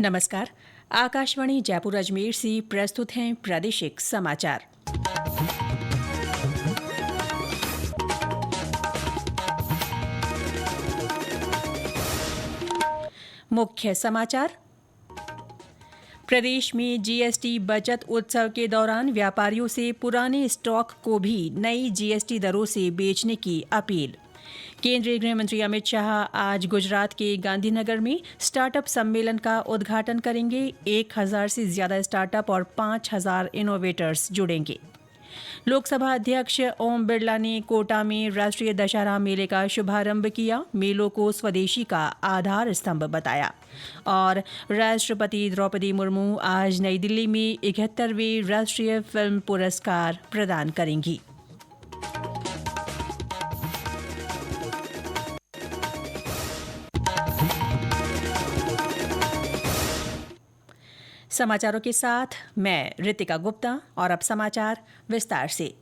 नमस्कार। आकाशवाणी जयपुर अजमेर से प्रस्तुत हैं प्रादेशिक समाचार। मुख्य समाचार। प्रदेश में जीएसटी बचत उत्सव के दौरान व्यापारियों से पुराने स्टॉक को भी नई जीएसटी दरों से बेचने की अपील। केंद्रीय गृह मंत्री अमित शाह आज गुजरात के गांधीनगर में स्टार्टअप सम्मेलन का उद्घाटन करेंगे। 1000 से ज्यादा स्टार्टअप और 5000 इनोवेटर्स जुड़ेंगे। लोकसभा अध्यक्ष ओम बिरला ने कोटा में राष्ट्रीय दशहरा मेले का शुभारंभ किया। मेलों को स्वदेशी का आधार स्तंभ बताया। और राष्ट्रपति द्रौपदी मुर्मू आज नई दिल्ली में 71वें राष्ट्रीय फिल्म पुरस्कार प्रदान करेंगी। समाचारों के साथ मैं रितिका गुप्ता और अब समाचार विस्तार से।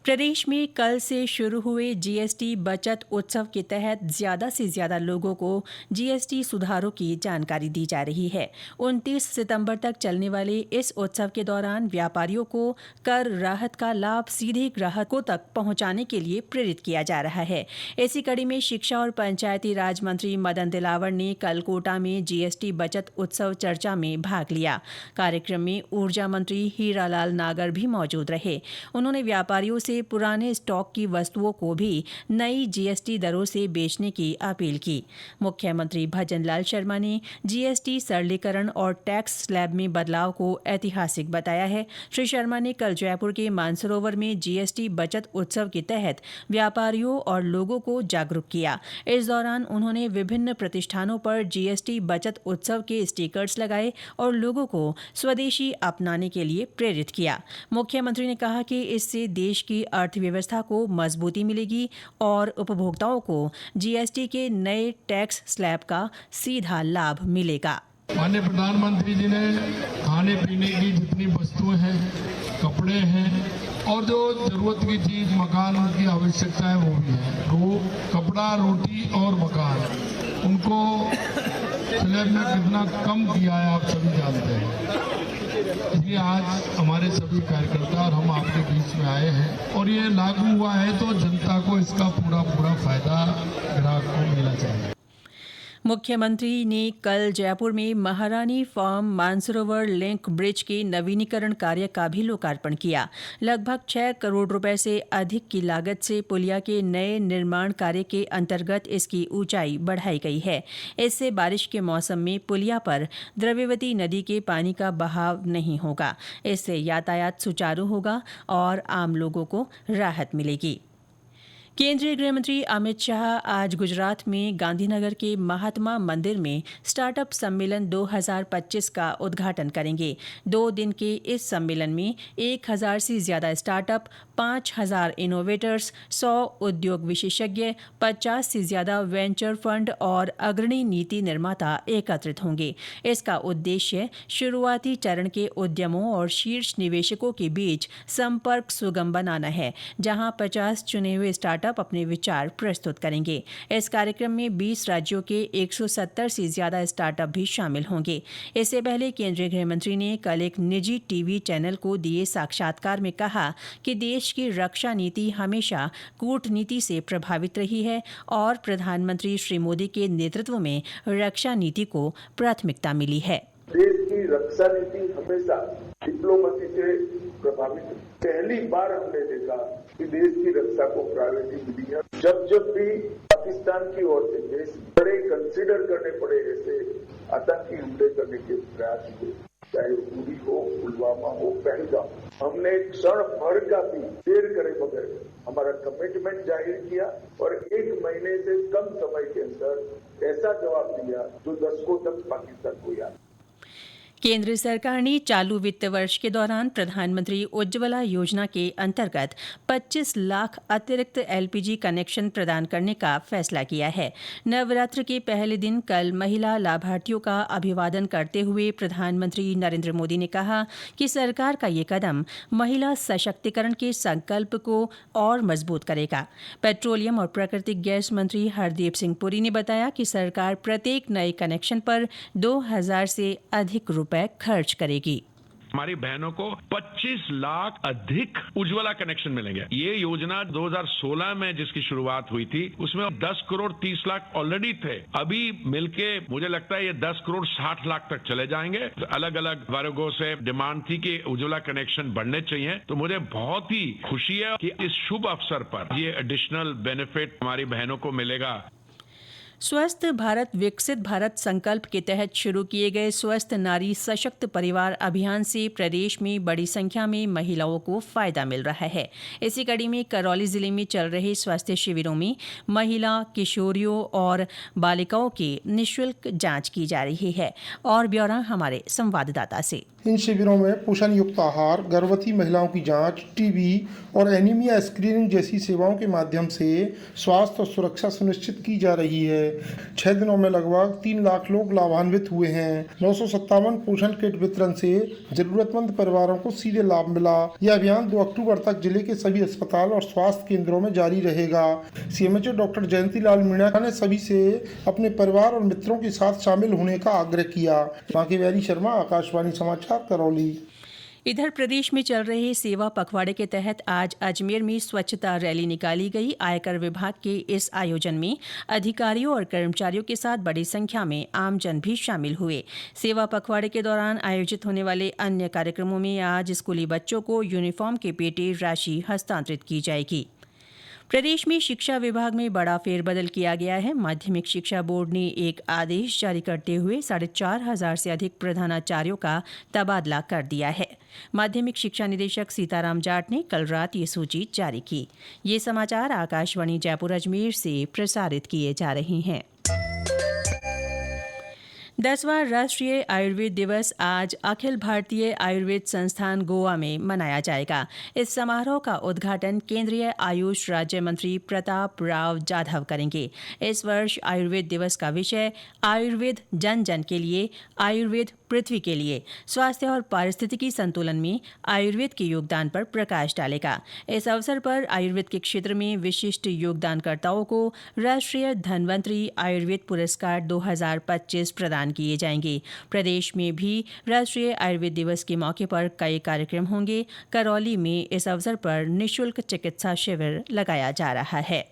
प्रदेश में कल से शुरू हुए जीएसटी बचत उत्सव के तहत ज्यादा से ज्यादा लोगों को जीएसटी सुधारों की जानकारी दी जा रही है। 29 सितंबर तक चलने वाले इस उत्सव के दौरान व्यापारियों को कर राहत का लाभ सीधे ग्राहकों तक पहुंचाने के लिए प्रेरित किया जा रहा है। इसी कड़ी में शिक्षा और पंचायती राज मंत्री मदन दिलावर ने कल कोटा में जीएसटी बचत उत्सव चर्चा में भाग लिया। कार्यक्रम में ऊर्जा मंत्री हीरालाल नागर भी मौजूद रहे। उन्होंने व्यापारियों से पुराने स्टॉक की वस्तुओं को भी नई जीएसटी दरों से बेचने की अपील की। मुख्यमंत्री भजनलाल शर्मा ने जीएसटी सरलीकरण और टैक्स स्लैब में बदलाव को ऐतिहासिक बताया है। श्री शर्मा ने कल जयपुर के मानसरोवर में जीएसटी बचत उत्सव के तहत व्यापारियों और लोगों को जागरूक किया। इस दौरान उन्होंने विभिन्न प्रतिष्ठानों पर जीएसटी बचत उत्सव के स्टिकर्स लगाए और लोगों को स्वदेशी अपनाने के लिए प्रेरित किया। मुख्यमंत्री ने कहा कि इससे देश की अर्थव्यवस्था को मजबूती मिलेगी और उपभोक्ताओं को जीएसटी के नए टैक्स स्लैब का सीधा लाभ मिलेगा। माननीय प्रधानमंत्री जी ने खाने पीने की जितनी वस्तुएं हैं, कपड़े हैं और जो जरूरत की चीज मकान की आवश्यकता है वो भी है। कपड़ा, रोटी और मकान, उनको स्लैब में कितना कम किया है आप सभी जानते हैं। इसलिए आज हमारे सभी कार्यकर्ता और हम आपके बीच में आए हैं और ये लागू हुआ है तो जनता को इसका पूरा फायदा ग्राहक को मिलना चाहिए। मुख्यमंत्री ने कल जयपुर में महारानी फार्म मानसरोवर लिंक ब्रिज के नवीनीकरण कार्य का भी लोकार्पण किया। लगभग 6 करोड़ रुपए से अधिक की लागत से पुलिया के नए निर्माण कार्य के अंतर्गत इसकी ऊंचाई बढ़ाई गई है। इससे बारिश के मौसम में पुलिया पर द्रव्यवती नदी के पानी का बहाव नहीं होगा। इससे यातायात सुचारू होगा और आम लोगों को राहत मिलेगी। केंद्रीय गृह मंत्री अमित शाह आज गुजरात में गांधीनगर के महात्मा मंदिर में स्टार्टअप सम्मेलन 2025 का उद्घाटन करेंगे। 2 दिन के इस सम्मेलन में 1000 से ज्यादा स्टार्टअप, 5000 इनोवेटर्स, 100 उद्योग विशेषज्ञ, 50 से ज्यादा वेंचर फंड और अग्रणी नीति निर्माता एकत्रित होंगे। इसका उद्देश्य शुरुआती चरण के उद्यमों और शीर्ष निवेशकों के बीच संपर्क सुगम बनाना है, जहां 50 चुने हुए स्टार्टअप अपने विचार प्रस्तुत करेंगे। इस कार्यक्रम में 20 राज्यों के 170 से ज्यादा स्टार्टअप भी शामिल होंगे। इससे पहले केंद्रीय गृह मंत्री ने कल एक निजी टीवी चैनल को दिए साक्षात्कार में कहा कि देश की रक्षा नीति हमेशा कूटनीति से प्रभावित रही है और प्रधानमंत्री श्री मोदी के नेतृत्व में रक्षा नीति को प्राथमिकता मिली है। देश की रक्षा नीति हमेशा डिप्लोमेसी से प्रभावित। पहली बार हमने देखा कि देश की रक्षा को प्रायोरिटी मिली है। जब भी पाकिस्तान की ओर से देश बड़े कंसीडर करने पड़े ऐसे आतंकी हमले करने के प्रयास हुए, चाहे उरी हो, पुलवामा हो, पहलगाम, हमने क्षण भर का भी देर करे बगैर हमारा कमिटमेंट जाहिर किया और 1 महीने से कम समय के अंदर ऐसा जवाब दिया जो दशकों तक पाकिस्तान को याद। केंद्र सरकार ने चालू वित्त वर्ष के दौरान प्रधानमंत्री उज्ज्वला योजना के अंतर्गत 25 लाख अतिरिक्त एलपीजी कनेक्शन प्रदान करने का फैसला किया है। नवरात्र के पहले दिन कल महिला लाभार्थियों का अभिवादन करते हुए प्रधानमंत्री नरेंद्र मोदी ने कहा कि सरकार का ये कदम महिला सशक्तिकरण के संकल्प को और मजबूत करेगा। पेट्रोलियम और प्राकृतिक गैस मंत्री हरदीप सिंह पुरी ने बताया कि सरकार प्रत्येक नए कनेक्शन पर 2000 से अधिक रुपए खर्च करेगी। हमारी बहनों को 25 लाख अधिक उज्ज्वला कनेक्शन मिलेंगे। ये योजना 2016 में जिसकी शुरुआत हुई थी उसमें 10 करोड़ 30 लाख ऑलरेडी थे। अभी मिलके मुझे लगता है ये 10 करोड़ 60 लाख तक चले जाएंगे। अलग अलग वर्गों से डिमांड थी कि उज्ज्वला कनेक्शन बढ़ने चाहिए, तो मुझे बहुत ही खुशी है कि इस शुभ अवसर पर ये एडिशनल बेनिफिट हमारी बहनों को मिलेगा। स्वस्थ भारत विकसित भारत संकल्प के तहत शुरू किए गए स्वस्थ नारी सशक्त परिवार अभियान से प्रदेश में बड़ी संख्या में महिलाओं को फायदा मिल रहा है। इसी कड़ी में करौली जिले में चल रहे स्वास्थ्य शिविरों में महिला, किशोरियों और बालिकाओं की निःशुल्क जांच की जा रही है। और ब्यौरा हमारे संवाददाता से। इन शिविरों में पोषण युक्त आहार, गर्भवती महिलाओं की जांच, टीबी और एनीमिया स्क्रीनिंग जैसी सेवाओं के माध्यम से स्वास्थ्य और सुरक्षा सुनिश्चित की जा रही है। 6 दिनों में लगभग 3 लाख लोग लाभान्वित हुए हैं। 957 पोषण किट वितरण से जरूरतमंद परिवारों को सीधे लाभ मिला। यह अभियान 2 अक्टूबर तक जिले के सभी अस्पताल और स्वास्थ्य केंद्रों में जारी रहेगा। सीएमएचओ डॉक्टर जयंती लाल मीणा ने सभी से अपने परिवार और मित्रों के साथ शामिल होने का आग्रह किया। बाकी वैरी शर्मा, आकाशवाणी समाचार, करौली। इधर प्रदेश में चल रहे सेवा पखवाड़े के तहत आज अजमेर में स्वच्छता रैली निकाली गई। आयकर विभाग के इस आयोजन में अधिकारियों और कर्मचारियों के साथ बड़ी संख्या में आमजन भी शामिल हुए। सेवा पखवाड़े के दौरान आयोजित होने वाले अन्य कार्यक्रमों में आज स्कूली बच्चों को यूनिफॉर्म के पेटे राशि हस्तांतरित की जाएगी। प्रदेश में शिक्षा विभाग में बड़ा फेरबदल किया गया है। माध्यमिक शिक्षा बोर्ड ने एक आदेश जारी करते हुए 4500 से अधिक प्रधानाचार्यों का तबादला कर दिया है। माध्यमिक शिक्षा निदेशक सीताराम जाट ने कल रात ये सूची जारी की। ये समाचार आकाशवाणी जयपुर अजमेर से प्रसारित किए जा रहे हैं। 10वां राष्ट्रीय आयुर्वेद दिवस आज अखिल भारतीय आयुर्वेद संस्थान गोवा में मनाया जाएगा। इस समारोह का उद्घाटन केंद्रीय आयुष राज्य मंत्री प्रताप राव जाधव करेंगे। इस वर्ष आयुर्वेद दिवस का विषय आयुर्वेद जन जन के लिए, आयुर्वेद पृथ्वी के लिए, स्वास्थ्य और पारिस्थितिकी संतुलन में आयुर्वेद के योगदान पर प्रकाश डालेगा। इस अवसर पर आयुर्वेद के क्षेत्र में विशिष्ट योगदानकर्ताओं को राष्ट्रीय धन्वंतरी आयुर्वेद पुरस्कार 2025 प्रदान किए जाएंगे। प्रदेश में भी राष्ट्रीय आयुर्वेद दिवस के मौके पर कई कार्यक्रम होंगे। करौली में इस अवसर पर निःशुल्क चिकित्सा शिविर लगाया जा रहा है।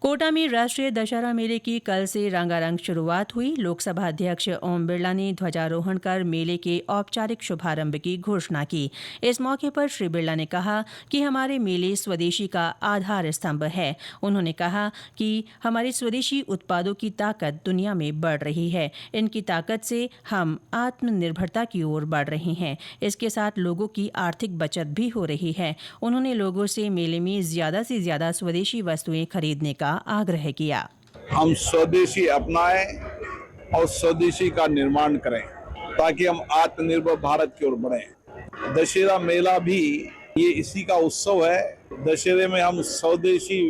कोटा में राष्ट्रीय दशहरा मेले की कल से रंगारंग शुरुआत हुई। लोकसभा अध्यक्ष ओम बिरला ने ध्वजारोहण कर मेले के औपचारिक शुभारंभ की घोषणा की। इस मौके पर श्री बिरला ने कहा कि हमारे मेले स्वदेशी का आधार स्तंभ है। उन्होंने कहा कि हमारे स्वदेशी उत्पादों की ताकत दुनिया में बढ़ रही है। इनकी ताकत से हम आत्मनिर्भरता की ओर बढ़ रहे हैं। इसके साथ लोगों की आर्थिक बचत भी हो रही है। उन्होंने लोगों से मेले में ज्यादा से ज्यादा स्वदेशी वस्तुएं खरीदने का आग्रह किया। हम स्वदेशी अपनाएं और स्वदेशी का निर्माण करें ताकि हम आत्मनिर्भर भारत की ओर बढ़ें। दशहरा मेला भी ये इसी का उत्सव है। दशहरे में हम स्वदेशी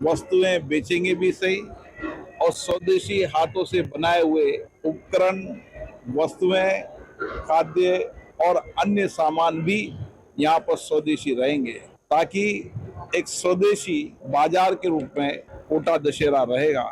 वस्तुएं बेचेंगे भी सही और स्वदेशी हाथों से बनाए हुए उपकरण, वस्तुएं, खाद्य और अन्य सामान भी यहाँ पर स्वदेशी रहेंगे ताकि एक स्वदेशी बाजार के रूप में कोटा दशहरा रहेगा।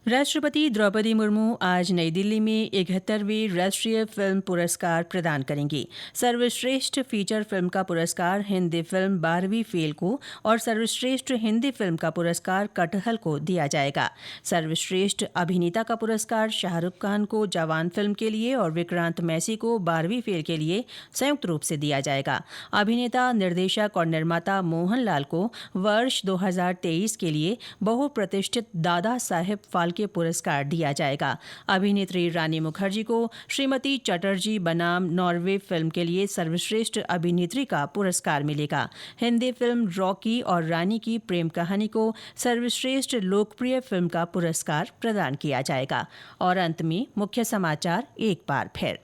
राष्ट्रपति द्रौपदी मुर्मू आज नई दिल्ली में 71वें राष्ट्रीय फिल्म पुरस्कार प्रदान करेंगी। सर्वश्रेष्ठ फीचर फिल्म का पुरस्कार हिंदी फिल्म 12वीं फेल को और सर्वश्रेष्ठ हिंदी फिल्म का पुरस्कार कटहल को दिया जाएगा। सर्वश्रेष्ठ अभिनेता का पुरस्कार शाहरुख खान को जवान फिल्म के लिए और विक्रांत मैसी को 12वीं फेल के लिए संयुक्त रूप से दिया जाएगा। अभिनेता, निर्देशक और निर्माता मोहन लाल को वर्ष 2023 के लिए बहुप्रतिष्ठित दादा साहेब फाल्के के पुरस्कार दिया जाएगा। अभिनेत्री रानी मुखर्जी को श्रीमती चटर्जी बनाम नॉर्वे फिल्म के लिए सर्वश्रेष्ठ अभिनेत्री का पुरस्कार मिलेगा। हिंदी फिल्म रॉकी और रानी की प्रेम कहानी को सर्वश्रेष्ठ लोकप्रिय फिल्म का पुरस्कार प्रदान किया जाएगा। और अंत में मुख्य समाचार एक बार फिर।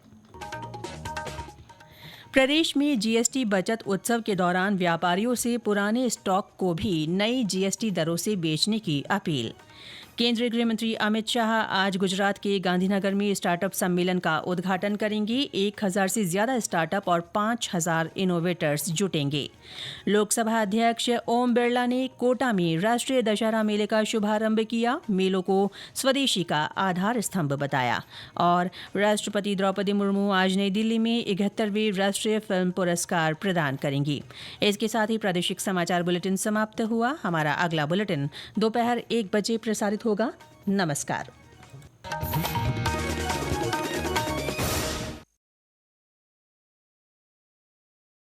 प्रदेश में जीएसटी बचत उत्सव के दौरान व्यापारियों से पुराने स्टॉक को भी नई जीएसटी दरों से बेचने की अपील। केंद्रीय गृह मंत्री अमित शाह आज गुजरात के गांधीनगर में स्टार्टअप सम्मेलन का उद्घाटन करेंगे। 1000 से ज्यादा स्टार्टअप और 5000 इनोवेटर्स जुटेंगे। लोकसभा अध्यक्ष ओम बिरला ने कोटा में राष्ट्रीय दशहरा मेले का शुभारंभ किया। मेलों को स्वदेशी का आधार स्तंभ बताया। और राष्ट्रपति द्रौपदी मुर्मू आज नई दिल्ली में 71वें राष्ट्रीय फिल्म पुरस्कार प्रदान करेंगी। इसके साथ ही प्रादेशिक समाचार बुलेटिन समाप्त हुआ। हमारा अगला बुलेटिन दोपहर 1 बजे प्रसारित होगा। नमस्कार।